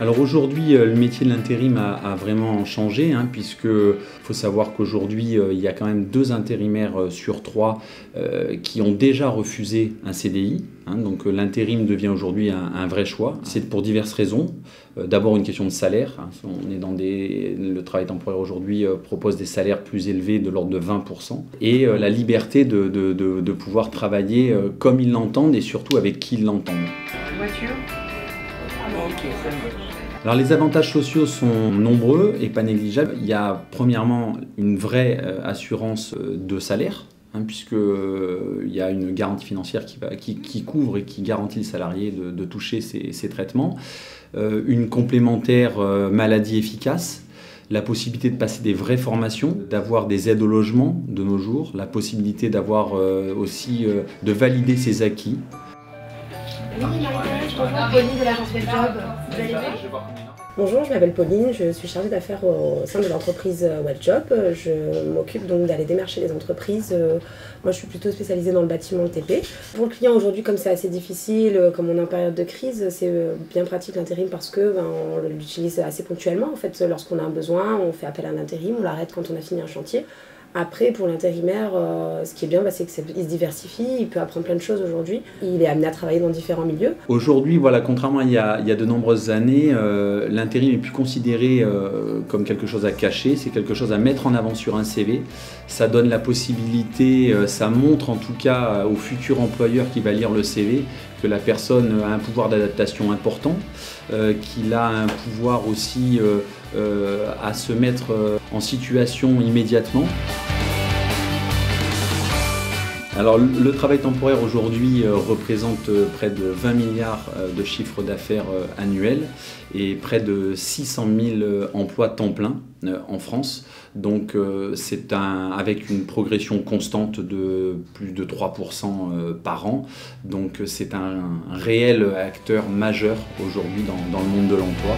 Alors aujourd'hui, le métier de l'intérim a vraiment changé, puisque faut savoir qu'aujourd'hui, il y a quand même 2 intérimaires sur 3 qui ont déjà refusé un CDI. Donc l'intérim devient aujourd'hui un vrai choix. C'est pour diverses raisons. D'abord une question de salaire. On est dans le travail temporaire aujourd'hui propose des salaires plus élevés de l'ordre de 20%. Et la liberté de pouvoir travailler comme ils l'entendent et surtout avec qui ils l'entendent. Voiture. Alors les avantages sociaux sont nombreux et pas négligeables. Il y a premièrement une vraie assurance de salaire, puisqu'il y a une garantie financière qui couvre et qui garantit le salarié de toucher ces traitements. Une complémentaire maladie efficace. La possibilité de passer des vraies formations, d'avoir des aides au logement de nos jours, la possibilité d'avoir aussi de valider ses acquis. Oui, Pauline de l'agence Webjob. Vous allez bien ? Bonjour, je m'appelle Pauline, je suis chargée d'affaires au sein de l'entreprise Webjob. Je m'occupe donc d'aller démarcher les entreprises. Moi, je suis plutôt spécialisée dans le bâtiment TP. Pour le client aujourd'hui, comme c'est assez difficile, comme on est en période de crise, c'est bien pratique l'intérim parce que on l'utilise assez ponctuellement. En fait, lorsqu'on a un besoin, on fait appel à l'intérim, on l'arrête quand on a fini un chantier. Après, pour l'intérimaire, ce qui est bien, c'est qu'il se diversifie, il peut apprendre plein de choses aujourd'hui. Il est amené à travailler dans différents milieux. Aujourd'hui, voilà, contrairement à il y a de nombreuses années, l'intérim est plus considéré comme quelque chose à cacher, c'est quelque chose à mettre en avant sur un CV. Ça donne la possibilité, ça montre en tout cas au futur employeur qui va lire le CV que la personne a un pouvoir d'adaptation important, qu'il a un pouvoir aussi à se mettre en situation immédiatement. Alors le travail temporaire aujourd'hui représente près de 20 milliards de chiffre d'affaires annuel et près de 600 000 emplois temps plein en France. Donc c'est avec une progression constante de plus de 3% par an. Donc c'est un réel acteur majeur aujourd'hui dans le monde de l'emploi.